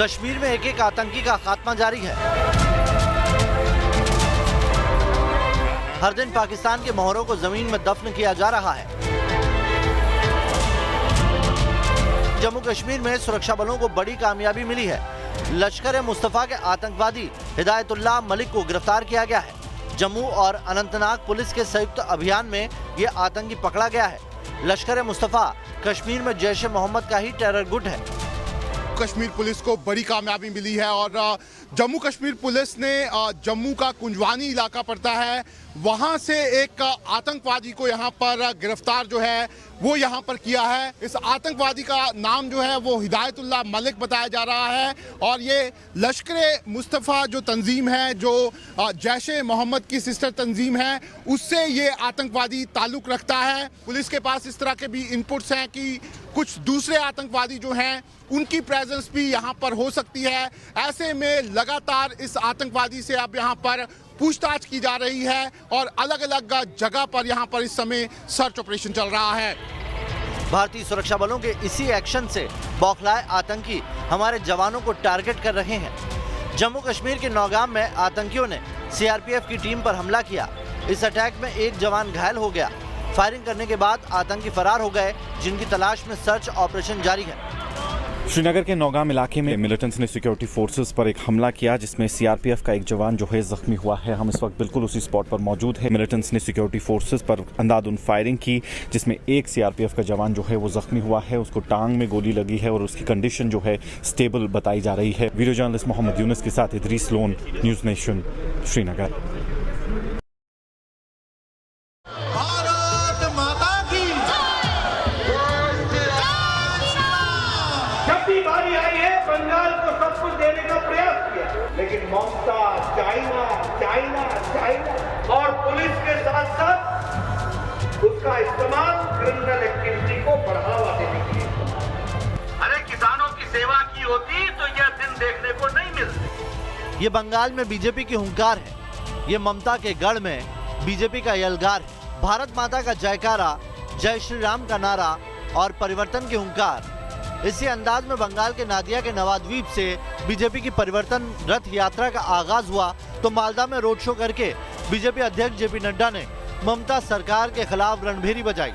कश्मीर में एक एक आतंकी का खात्मा जारी है। हर दिन पाकिस्तान के मोहरों को जमीन में दफन किया जा रहा है। जम्मू कश्मीर में सुरक्षा बलों को बड़ी कामयाबी मिली है। लश्कर मुस्तफा के आतंकवादी हिदायतुल्लाह मलिक को गिरफ्तार किया गया है। जम्मू और अनंतनाग पुलिस के संयुक्त अभियान में ये आतंकी पकड़ा गया है। लश्कर मुस्तफा कश्मीर में जैश ए मोहम्मद का ही टेरर गुट है। कश्मीर पुलिस को बड़ी कामयाबी मिली है और जम्मू कश्मीर पुलिस ने जम्मू का कुंजवानी इलाका पड़ता है, वहां से एक आतंकवादी को यहां पर गिरफ्तार जो है वो यहां पर किया है। इस आतंकवादी का नाम जो है वो हिदायतुल्लाह मलिक बताया जा रहा है और ये लश्कर मुस्तफ़ा जो तंजीम है, जो जैश ए मोहम्मद की सिस्टर तंजीम है, उससे ये आतंकवादी ताल्लुक रखता है। पुलिस के पास इस तरह के भी इनपुट्स हैं कि कुछ दूसरे आतंकवादी जो हैं उनकी प्रेजेंस भी यहाँ पर हो सकती है। ऐसे में लगातार इस आतंकवादी से अब यहाँ पर पूछताछ की जा रही है और अलग अलग जगह पर यहाँ पर इस समय सर्च ऑपरेशन चल रहा है। भारतीय सुरक्षा बलों के इसी एक्शन से बौखलाए आतंकी हमारे जवानों को टारगेट कर रहे हैं। जम्मू कश्मीर के नौगाम में आतंकियों ने सीआरपीएफ की टीम पर हमला किया। इस अटैक में एक जवान घायल हो गया। फायरिंग करने के बाद आतंकी फरार हो गए, जिनकी तलाश में सर्च ऑपरेशन जारी है। श्रीनगर के नौगाम इलाके में मिलिटेंट्स ने सिक्योरिटी फोर्सेस पर एक हमला किया, जिसमें सीआरपीएफ का एक जवान जो है जख्मी हुआ है। हम इस वक्त बिल्कुल उसी स्पॉट पर मौजूद है। मिलिटेंट्स ने सिक्योरिटी फोर्सेस पर अंधाधुंध फायरिंग की, जिसमें एक सीआरपीएफ का जवान जो है वो जख्मी हुआ है। उसको टांग में गोली लगी है और उसकी कंडीशन जो है स्टेबल बताई जा रही है। वीडियो जर्नलिस्ट मोहम्मद यूनुस के साथ Idris loan, news nation, Srinagar. बारी आई है, बंगाल को सब कुछ देने का प्रयास किया, लेकिन ममता चाइना चाइना चाइना और पुलिस के साथ साथ उसका इस्तेमाल क्रिमिनल एक्टिविटी को बढ़ावा देने के लिए। अरे किसानों की सेवा की होती तो यह दिन देखने को नहीं मिलते। ये बंगाल में बीजेपी की हुंकार है। ये ममता के गढ़ में बीजेपी का यलगार है। भारत माता का जयकारा, जय श्री राम का नारा और परिवर्तन की हुंकार। इसी अंदाज में बंगाल के नादिया के नवाद्वीप से बीजेपी की परिवर्तन रथ यात्रा का आगाज हुआ तो मालदा में रोड शो करके बीजेपी अध्यक्ष जेपी नड्डा ने ममता सरकार के खिलाफ रणभेरी बजाई।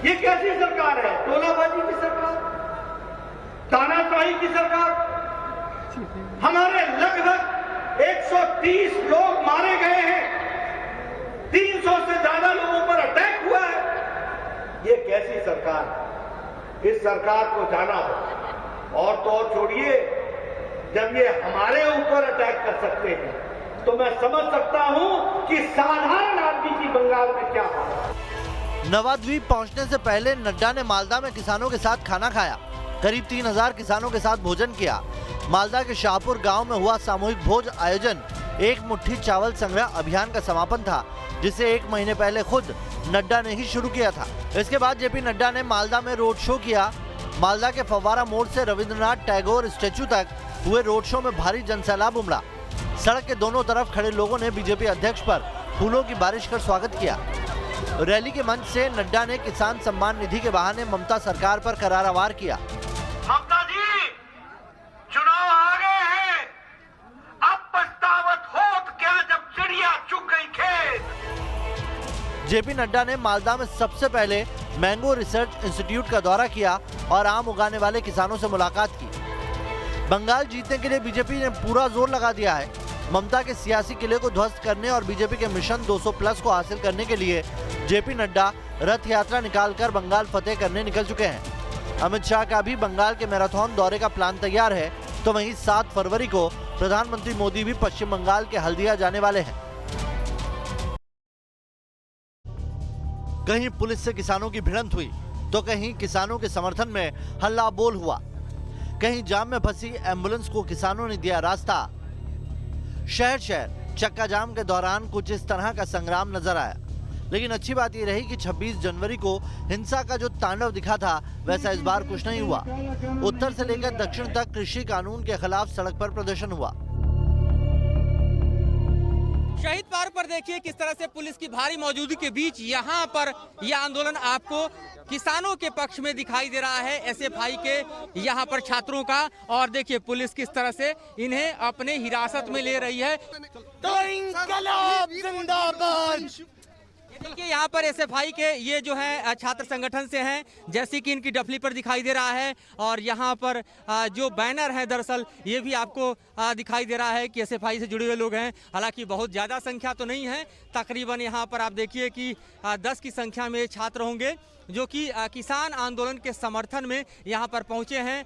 ये कैसी सरकार है? टोलाबाजी की सरकार, तानाशाही की सरकार। हमारे लगभग 130 लोग मारे गए हैं, 300 से ज्यादा लोगों पर अटैक हुआ है। ये कैसी सरकार है? इस सरकार को जाना हो। और तो और छोड़िए, जब ये हमारे ऊपर अटैक कर सकते हैं तो मैं समझ सकता हूं कि साधारण आदमी की बंगाल में क्या हाल। नवाद्वीप पहुंचने से पहले नड्डा ने मालदा में किसानों के साथ खाना खाया। करीब 3000 किसानों के साथ भोजन किया। मालदा के शाहपुर गांव में हुआ सामूहिक भोज आयोजन एक मुट्ठी चावल संग्रह अभियान का समापन था, जिसे 1 महीने पहले खुद नड्डा ने ही शुरू किया था। इसके बाद जेपी नड्डा ने मालदा में रोड शो किया। मालदा के फव्वारा मोड़ से रविंद्रनाथ टैगोर स्टैचू तक हुए रोड शो में भारी जनसैलाब उमड़ा। सड़क के दोनों तरफ खड़े लोगों ने बीजेपी अध्यक्ष पर फूलों की बारिश कर स्वागत किया। रैली के मंच से नड्डा ने किसान सम्मान निधि के बहाने ममता सरकार पर करारा वार किया। ममता जी, चुनाव आ गए हैं, अब पछतावत होत क्या जब चिड़िया चुग गई खेत। जेपी नड्डा ने मालदा में सबसे पहले मैंगो रिसर्च इंस्टीट्यूट का दौरा किया और आम उगाने वाले किसानों से मुलाकात की। बंगाल जीतने के लिए बीजेपी ने पूरा जोर लगा दिया है। ममता के सियासी किले को ध्वस्त करने और बीजेपी के मिशन 200+ को हासिल करने के लिए जेपी नड्डा रथ यात्रा निकालकर बंगाल फतेह करने निकल चुके हैं। अमित शाह का भी बंगाल के मैराथन दौरे का प्लान तैयार है, तो वहीं 7 फरवरी को प्रधानमंत्री मोदी भी पश्चिम बंगाल के हल्दिया जाने वाले हैं। कहीं पुलिस से किसानों की भिड़ंत हुई तो कहीं किसानों के समर्थन में हल्ला बोल हुआ। कहीं जाम में फंसी एम्बुलेंस को किसानों ने दिया रास्ता। शहर शहर चक्का जाम के दौरान कुछ इस तरह का संग्राम नजर आया। लेकिन अच्छी बात यह रही कि 26 जनवरी को हिंसा का जो तांडव दिखा था वैसा इस बार कुछ नहीं हुआ। उत्तर से लेकर दक्षिण तक कृषि कानून के खिलाफ सड़क पर प्रदर्शन हुआ। शहीद पार्क पर देखिए किस तरह से पुलिस की भारी मौजूदगी के बीच यहाँ पर यह आंदोलन आपको किसानों के पक्ष में दिखाई दे रहा है, एसएफआई के यहाँ पर छात्रों का। और देखिए पुलिस किस तरह से इन्हें अपने हिरासत में ले रही है। देखिए यहाँ पर एसएफआई के ये जो है छात्र संगठन से हैं, जैसे कि इनकी डफली पर दिखाई दे रहा है। और यहाँ पर जो बैनर है दरअसल ये भी आपको दिखाई दे रहा है कि एसएफआई से जुड़े हुए लोग हैं। हालांकि बहुत ज़्यादा संख्या तो नहीं है, तकरीबन यहाँ पर आप देखिए कि 10 की संख्या में छात्र होंगे जो कि किसान आंदोलन के समर्थन में यहाँ पर पहुँचे हैं।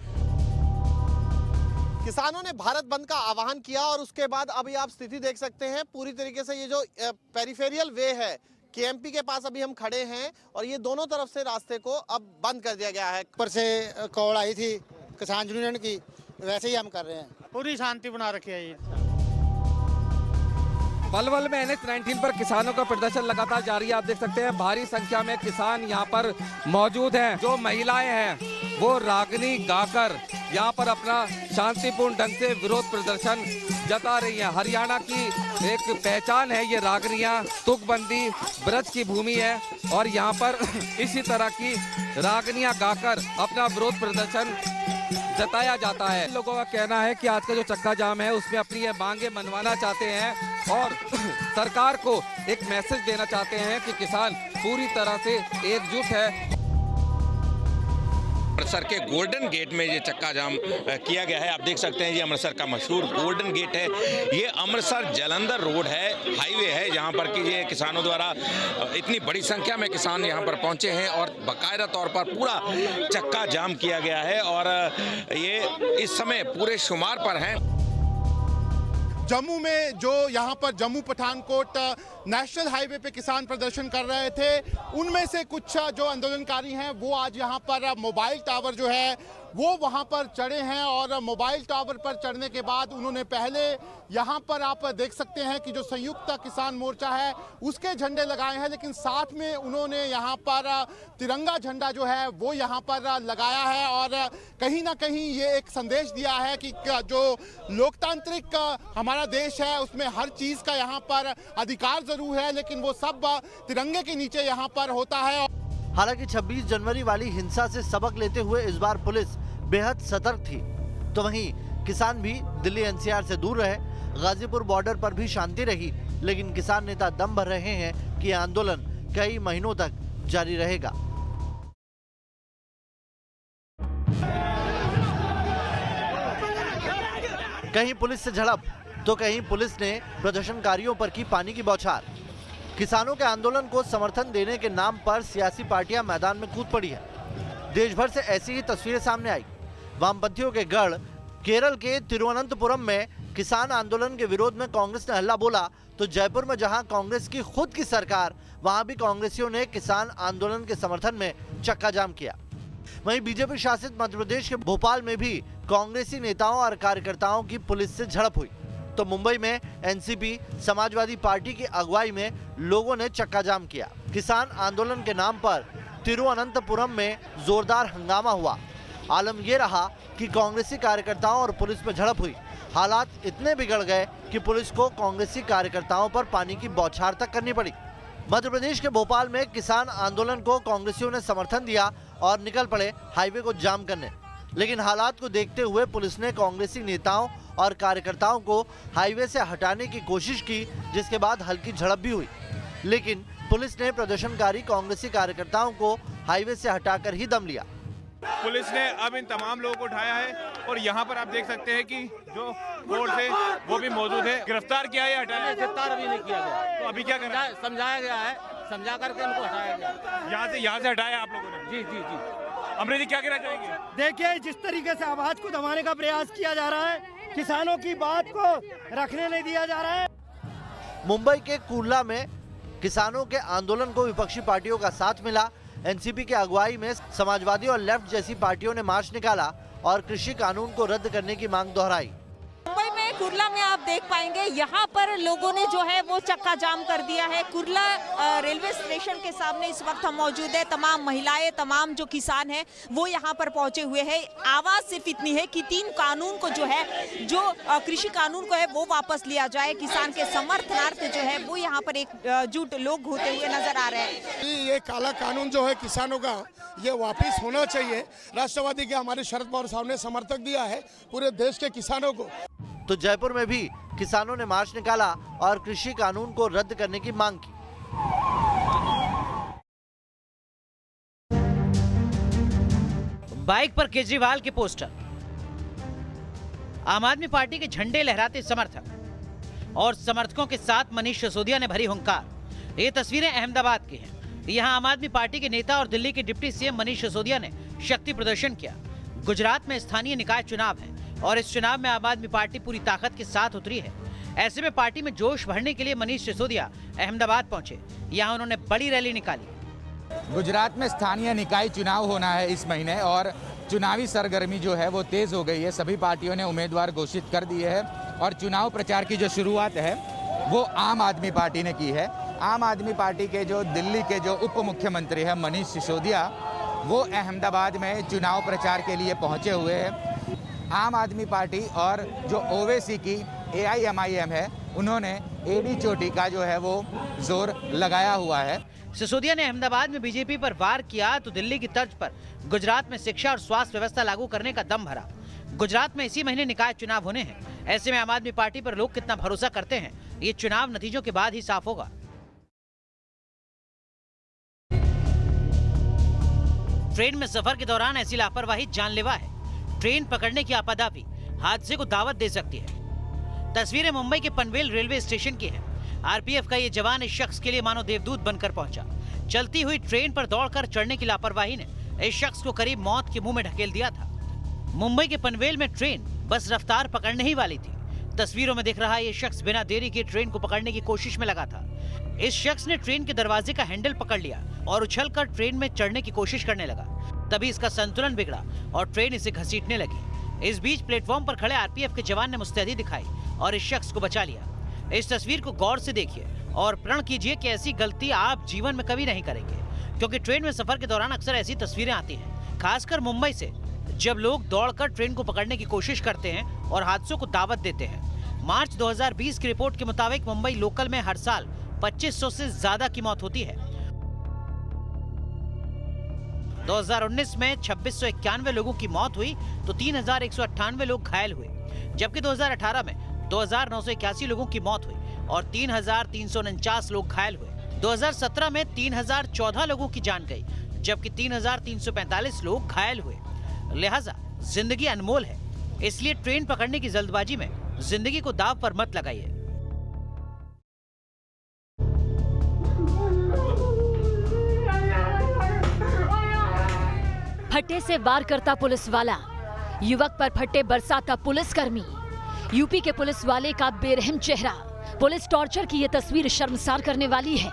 किसानों ने भारत बंद का आह्वान किया और उसके बाद अभी आप स्थिति देख सकते हैं पूरी तरीके से ये जो पेरिफेरियल वे है केएमपी के पास अभी हम खड़े हैं और ये दोनों तरफ से रास्ते को अब बंद कर दिया गया है। ऊपर से कॉल आई थी किसान यूनियन की, वैसे ही हम कर रहे हैं। पूरी शांति बना रखी है। ये पलवल में NH-19 पर किसानों का प्रदर्शन लगातार जारी है। आप देख सकते हैं भारी संख्या में किसान यहाँ पर मौजूद हैं। जो महिलाएं हैं वो रागनी गाकर यहाँ पर अपना शांतिपूर्ण ढंग से विरोध प्रदर्शन जता रही हैं। हरियाणा की एक पहचान है ये रागनियाँ, तुकबंदी ब्रज की भूमि है और यहाँ पर इसी तरह की रागनियाँ गाकर अपना विरोध प्रदर्शन जताया जाता है। लोगों का कहना है कि आज का जो चक्का जाम है उसमें अपनी ये मांगे मनवाना चाहते हैं और सरकार को एक मैसेज देना चाहते हैं कि किसान पूरी तरह से एकजुट है। अमृतसर के गोल्डन गेट में ये चक्का जाम किया गया है। आप देख सकते हैं ये अमृतसर का मशहूर गोल्डन गेट है। ये अमृतसर जालंधर रोड है, हाईवे है, जहां पर कि ये किसानों द्वारा इतनी बड़ी संख्या में किसान यहां पर पहुंचे हैं और बाकायदा तौर पर पूरा चक्का जाम किया गया है और ये इस समय पूरे शुमार पर हैं। जम्मू में जो यहाँ पर जम्मू पठानकोट नेशनल हाईवे पे किसान प्रदर्शन कर रहे थे, उनमें से कुछ जो आंदोलनकारी हैं वो आज यहाँ पर मोबाइल टावर जो है वो वहाँ पर चढ़े हैं और मोबाइल टावर पर चढ़ने के बाद उन्होंने पहले यहाँ पर आप देख सकते हैं कि जो संयुक्त किसान मोर्चा है उसके झंडे लगाए हैं, लेकिन साथ में उन्होंने यहाँ पर तिरंगा झंडा जो है वो यहाँ पर लगाया है और कहीं ना कहीं ये एक संदेश दिया है कि जो लोकतांत्रिक हमारा देश है उसमें हर चीज़ का यहाँ पर अधिकार जरूर है, लेकिन वो सब तिरंगे के नीचे यहाँ पर होता है। हालांकि 26 जनवरी वाली हिंसा से सबक लेते हुए इस बार पुलिस बेहद सतर्क थी, तो वहीं किसान भी दिल्ली एनसीआर से दूर रहे। गाजीपुर बॉर्डर पर भी शांति रही, लेकिन किसान नेता दम भर रहे हैं कि यह आंदोलन कई महीनों तक जारी रहेगा। कहीं पुलिस से झड़प तो कहीं पुलिस ने प्रदर्शनकारियों पर की पानी की बौछार। किसानों के आंदोलन को समर्थन देने के नाम पर सियासी पार्टियां मैदान में कूद पड़ी है। देश भर से ऐसी ही तस्वीरें सामने आई। वामपंथियों के गढ़ केरल के तिरुवनंतपुरम में किसान आंदोलन के विरोध में कांग्रेस ने हल्ला बोला, तो जयपुर में जहां कांग्रेस की खुद की सरकार, वहां भी कांग्रेसियों ने किसान आंदोलन के समर्थन में चक्का जाम किया। वहीं बीजेपी शासित मध्य प्रदेश के भोपाल में भी कांग्रेसी नेताओं और कार्यकर्ताओं की पुलिस से झड़प हुई, तो मुंबई में एनसीपी समाजवादी पार्टी की अगुवाई में लोगों ने चक्का जाम किया। किसान आंदोलन के नाम पर तिरुवनंतपुरम में जोरदार हंगामा हुआ। आलम यह रहा कि कांग्रेसी कार्यकर्ताओं और पुलिस में झड़प हुई। हालात इतने बिगड़ गए कि पुलिस को कांग्रेसी कार्यकर्ताओं पर पानी की बौछार तक करनी पड़ी। मध्य प्रदेश के भोपाल में किसान आंदोलन को कांग्रेसियों ने समर्थन दिया और निकल पड़े हाईवे को जाम करने, लेकिन हालात को देखते हुए पुलिस ने कांग्रेसी नेताओं और कार्यकर्ताओं को हाईवे से हटाने की कोशिश की, जिसके बाद हल्की झड़प भी हुई, लेकिन पुलिस ने प्रदर्शनकारी कांग्रेसी कार्यकर्ताओं को हाईवे से हटाकर ही दम लिया। पुलिस ने अब इन तमाम लोगों को उठाया है और यहाँ पर आप देख सकते हैं कि जो फोर्स है वो भी मौजूद है। गिरफ्तार किया है, हटाया? गिरफ्तार अभी नहीं किया गया। तो अभी क्या करना है? समझाया गया है, समझा करके उनको हटाया गया। यहाँ से हटाया आप लोगों ने? जी जी जी। अमृत जी क्या कहना चाहेंगे? देखिए, जिस तरीके से आवाज को दबाने का प्रयास किया जा रहा है, किसानों की बात को रखने नहीं दिया जा रहा है। मुंबई के कुर्ला में किसानों के आंदोलन को विपक्षी पार्टियों का साथ मिला। एनसीपी की अगुवाई में समाजवादी और लेफ्ट जैसी पार्टियों ने मार्च निकाला और कृषि कानून को रद्द करने की मांग दोहराई। मुंबई में कुर्ला में आप देख पाएंगे यहाँ पर लोगों ने जो है वो चक्का जाम कर दिया है। कुर्ला रेलवे स्टेशन के सामने इस वक्त हम मौजूद है। तमाम महिलाएं, तमाम जो किसान हैं वो यहाँ पर पहुंचे हुए हैं। आवाज सिर्फ इतनी है कि 3 कानून को जो है, जो कृषि कानून को है वो वापस लिया जाए। किसान के समर्थनार्थ जो है वो यहाँ पर एकजुट लोग होते हुए नजर आ रहे हैं। ये काला कानून जो है किसानों का, ये वापस होना चाहिए। राष्ट्रवादी के हमारे शरद पवार साहब ने समर्थक दिया है पूरे देश के किसानों को। तो जयपुर में भी किसानों ने मार्च निकाला और कृषि कानून को रद्द करने की मांग की। बाइक पर केजरीवाल के पोस्टर, आम आदमी पार्टी के झंडे लहराते समर्थक और समर्थकों के साथ मनीष सिसोदिया ने भरी हुंकार। ये तस्वीरें अहमदाबाद की हैं। यहाँ आम आदमी पार्टी के नेता और दिल्ली के डिप्टी सीएम मनीष सिसोदिया ने शक्ति प्रदर्शन किया। गुजरात में स्थानीय निकाय चुनाव है और इस चुनाव में आम आदमी पार्टी पूरी ताकत के साथ उतरी है। ऐसे में पार्टी में जोश भरने के लिए मनीष सिसोदिया अहमदाबाद पहुंचे। यहाँ उन्होंने बड़ी रैली निकाली। गुजरात में स्थानीय निकाय चुनाव होना है इस महीने और चुनावी सरगर्मी जो है वो तेज हो गई है। सभी पार्टियों ने उम्मीदवार घोषित कर दिए हैं और चुनाव प्रचार की जो शुरुआत है वो आम आदमी पार्टी ने की है। आम आदमी पार्टी के जो दिल्ली के जो उप मुख्यमंत्री हैं मनीष सिसोदिया, वो अहमदाबाद में चुनाव प्रचार के लिए पहुंचे हुए हैं। आम आदमी पार्टी और जो ओवैसी की AIMIM है, उन्होंने एडी चोटी का जो है वो जोर लगाया हुआ है। सिसोदिया ने अहमदाबाद में बीजेपी पर वार किया तो दिल्ली की तर्ज पर गुजरात में शिक्षा और स्वास्थ्य व्यवस्था लागू करने का दम भरा। गुजरात में इसी महीने निकाय चुनाव होने हैं। ऐसे में आम आदमी पार्टी पर लोग कितना भरोसा करते हैं, ये चुनाव नतीजों के बाद ही साफ होगा। ट्रेन में सफर के दौरान ऐसी लापरवाही जानलेवा है। ट्रेन पकड़ने की आपदा भी हादसे को दावत दे सकती है। तस्वीरें मुंबई के पनवेल रेलवे स्टेशन की हैं। आरपीएफ का ये जवान इस शख्स के लिए मानो देवदूत बनकर पहुंचा। चलती हुई ट्रेन पर दौड़कर चढ़ने की लापरवाही ने इस शख्स को करीब मौत के मुंह में ढकेल दिया था। मुंबई के पनवेल में ट्रेन बस रफ्तार पकड़ने ही वाली थी। तस्वीरों में दिख रहा ये शख्स बिना देरी के ट्रेन को पकड़ने की कोशिश में लगा था। इस शख्स ने ट्रेन के दरवाजे का हैंडल पकड़ लिया और उछलकर ट्रेन में चढ़ने की कोशिश करने लगा। तभी इसका संतुलन बिगड़ा और ट्रेन इसे घसीटने लगी। इस बीच प्लेटफॉर्म पर खड़े आरपीएफ के जवान ने मुस्तैदी दिखाई और इस शख्स को बचा लिया। इस तस्वीर को गौर से देखिए और प्रण कीजिए कि ऐसी गलती आप जीवन में कभी नहीं करेंगे, क्योंकि ट्रेन में सफर के दौरान अक्सर ऐसी तस्वीरें आती हैं, खासकर मुंबई से, जब लोग दौड़कर ट्रेन को पकड़ने की कोशिश करते हैं और हादसों को दावत देते हैं। मार्च 2020 की रिपोर्ट के मुताबिक मुंबई लोकल में हर साल 2500 से ज्यादा की मौत होती है। 2019 में 2691 लोगों की मौत हुई तो 3198 लोग घायल हुए, जबकि 2018 में 2981 लोगों की मौत हुई और 3349 लोग घायल हुए। 2017 में 3014 लोगों की जान गई, जबकि 3345 लोग घायल हुए। लिहाजा जिंदगी अनमोल है, इसलिए ट्रेन पकड़ने की जल्दबाजी में जिंदगी को दांव पर मत लगाइए। फट्टे से वार करता पुलिस वाला, युवक पर फट्टे बरसाता पुलिसकर्मी। यूपी के पुलिस वाले का बेरहम चेहरा। पुलिस टॉर्चर की ये तस्वीर शर्मसार करने वाली है।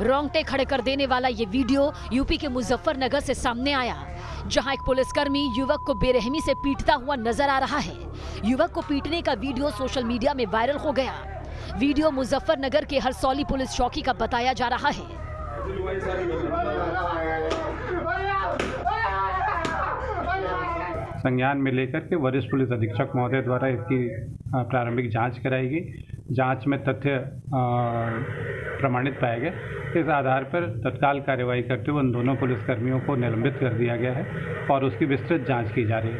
रोंगटे खड़े कर देने वाला ये वीडियो यूपी के मुजफ्फरनगर से सामने आया, जहां एक पुलिसकर्मी युवक को बेरहमी से पीटता हुआ नजर आ रहा है। युवक को पीटने का वीडियो सोशल मीडिया में वायरल हो गया। वीडियो मुजफ्फरनगर के हरसौली पुलिस चौकी का बताया जा रहा है। संज्ञान में लेकर के वरिष्ठ पुलिस अधीक्षक महोदय द्वारा इसकी प्रारंभिक जांच कराई गई। जांच में तथ्य प्रमाणित पाए गए। इस आधार पर तत्काल कार्रवाई करते हुए उन दोनों पुलिसकर्मियों को निलंबित कर दिया गया है और उसकी विस्तृत जांच की जा रही है।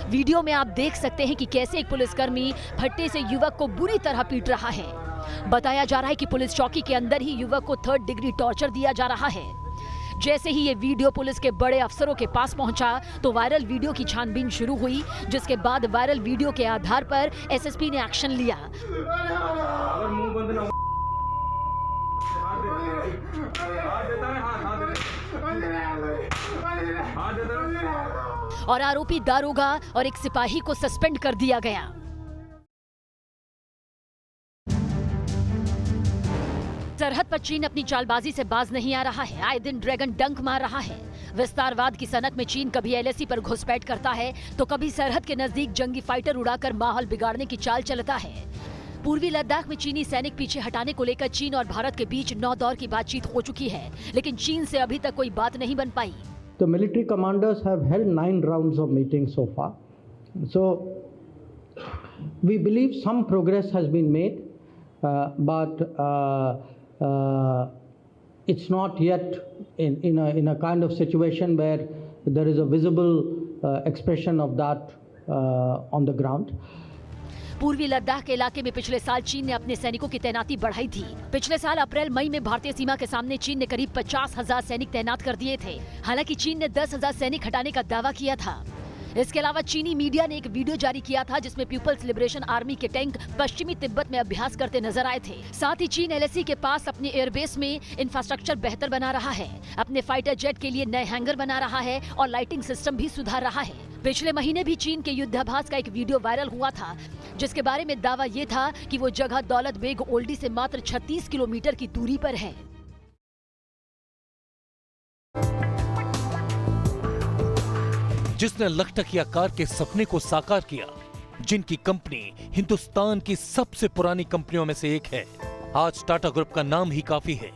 वीडियो में आप देख सकते हैं कि कैसे एक पुलिसकर्मी फट्टे से युवक को बुरी तरह पीट रहा है। बताया जा रहा है कि पुलिस चौकी के अंदर ही युवक को 3rd डिग्री टॉर्चर दिया जा रहा है। जैसे ही ये वीडियो पुलिस के बड़े अफसरों के पास पहुंचा तो वायरल वीडियो की छानबीन शुरू हुई, जिसके बाद वायरल वीडियो के आधार पर एसएसपी ने एक्शन लिया। और आरोपी दारोगा और एक सिपाही को सस्पेंड कर दिया गया। सरहद पर चीन अपनी चालबाजी से बाज नहीं आ रहा है, आए दिन ड्रैगन डंक मार रहा है। विस्तारवाद की सनक में चीन कभी एलएसी पर घुसपैठ करता है तो कभी सरहद के नजदीक जंगी फाइटर उड़ाकर माहौल बिगाड़ने की चाल चलता है। पूर्वी लद्दाख में चीनी सैनिक पीछे हटाने को लेकर चीन और भारत के बीच 9 दौर की बातचीत हो चुकी है, लेकिन चीन से अभी तक कोई बात नहीं बन पाई। The military commanders have held 9 rounds of meetings so far. So we believe some progress has been made, but it's not yet in a kind of situation where there is a visible expression of that on the ground. पूर्वी लद्दाख के इलाके में पिछले साल चीन ने अपने सैनिकों की तैनाती बढ़ाई थी। पिछले साल अप्रैल मई में भारतीय सीमा के सामने चीन ने करीब 50,000 सैनिक तैनात कर दिए थे। हालांकि चीन ने 10,000 सैनिक हटाने का दावा किया था। इसके अलावा चीनी मीडिया ने एक वीडियो जारी किया था जिसमें पीपल्स लिबरेशन आर्मी के टैंक पश्चिमी तिब्बत में अभ्यास करते नजर आए थे। साथ ही चीन एलएसी के पास अपने एयरबेस में इंफ्रास्ट्रक्चर बेहतर बना रहा है, अपने फाइटर जेट के लिए नए हैंगर बना रहा है और लाइटिंग सिस्टम भी सुधार रहा है। पिछले महीने भी चीन के युद्धाभ्यास का एक वीडियो वायरल हुआ था जिसके बारे में दावा ये था कि वो जगह दौलत बेग ओल्डी से मात्र 36 किलोमीटर की दूरी पर है। जिसने लखटकिया कार के सपने को साकार किया, जिनकी कंपनी हिंदुस्तान की सबसे पुरानी कंपनियों में से एक है, आज टाटा ग्रुप का नाम ही काफी है।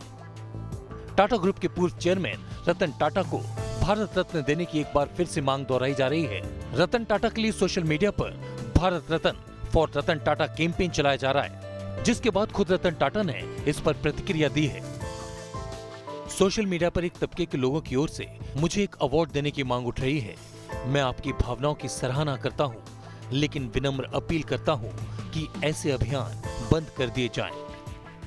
टाटा ग्रुप के पूर्व चेयरमैन रतन टाटा को भारत रत्न देने की एक बार फिर से मांग दोहराई जा रही है। रतन टाटा के लिए सोशल मीडिया पर भारत रत्न फॉर रतन टाटा कैंपेन चलाया जा रहा है, जिसके बाद खुद रतन टाटा ने इस पर प्रतिक्रिया दी है। सोशल मीडिया पर एक तबके के लोगों की ओर से मुझे एक अवार्ड देने की मांग उठ रही है। मैं आपकी भावनाओं की सराहना करता हूं, लेकिन विनम्र अपील करता हूं कि ऐसे अभियान बंद कर दिए जाएं।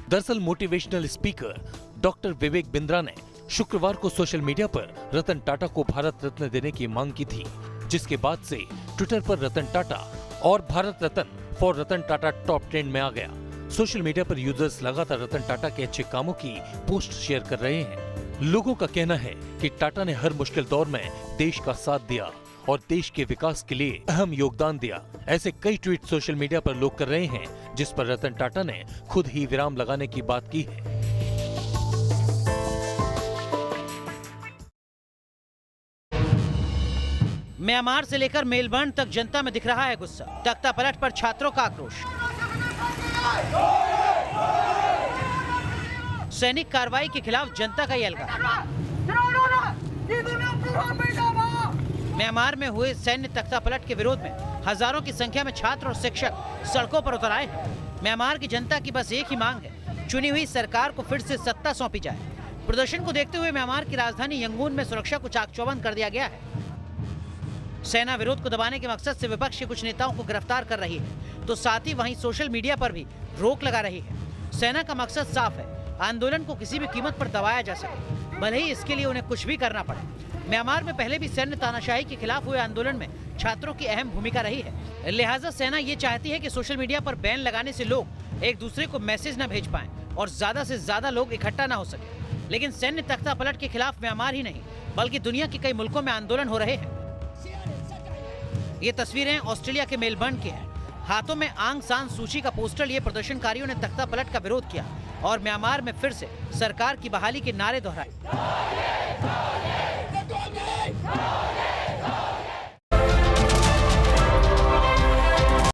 दरअसल motivational speaker doctor Vivek Bindra ने शुक्रवार को सोशल मीडिया पर रतन टाटा को भारत रत्न देने की मांग की थी, जिसके बाद से ट्विटर पर रतन टाटा और Bharat Ratna for Ratan Tata top trend में आ गया। सोशल मीडिया पर यूजर्स लगातार रतन टाटा के अच्छे कामों की पोस्ट शेयर कर रहे हैं। लोगों का कहना है कि टाटा ने हर मुश्किल दौर में देश का साथ दिया और देश के विकास के लिए अहम योगदान दिया। ऐसे कई ट्वीट सोशल मीडिया पर लोग कर रहे हैं, जिस पर रतन टाटा ने खुद ही विराम लगाने की बात की है। म्यांमार से लेकर मेलबर्न तक जनता में दिख रहा है गुस्सा। तख्ता पलट पर छात्रों का आक्रोश। सैनिक कार्रवाई के खिलाफ जनता का यलगा। म्यांमार में हुए सैन्य तख्ता पलट के विरोध में हजारों की संख्या में छात्र और शिक्षक सड़कों पर उतर आए हैं। म्यांमार की जनता की बस एक ही मांग है, चुनी हुई सरकार को फिर से सत्ता सौंपी जाए। प्रदर्शन को देखते हुए म्यांमार की राजधानी यंगून में सुरक्षा को चाक चौबंद कर दिया गया है। सेना विरोध को दबाने के मकसद से विपक्ष के कुछ नेताओं को गिरफ्तार कर रही है, तो साथ ही वहीं सोशल मीडिया पर भी रोक लगा रही है। सेना का मकसद साफ है, आंदोलन को किसी भी कीमत पर दबाया जा सके, भले ही इसके लिए उन्हें कुछ भी करना पड़े। म्यांमार में पहले भी सैन्य तानाशाही के खिलाफ हुए आंदोलन में छात्रों की अहम भूमिका रही है। लिहाजा सेना ये चाहती है कि सोशल मीडिया पर बैन लगाने से लोग एक दूसरे को मैसेज न भेज पाएं और ज्यादा से ज्यादा लोग इकट्ठा न हो सके। लेकिन सैन्य तख्ता पलट के खिलाफ म्यांमार ही नहीं बल्कि दुनिया के कई मुल्कों में आंदोलन हो रहे हैं। ये तस्वीरें ऑस्ट्रेलिया के मेलबर्न की हैं। हाथों में आंग सान सूची का पोस्टर लिए प्रदर्शनकारियों ने तख्ता पलट का विरोध किया और म्यांमार में फिर से सरकार की बहाली के नारे दोहराए।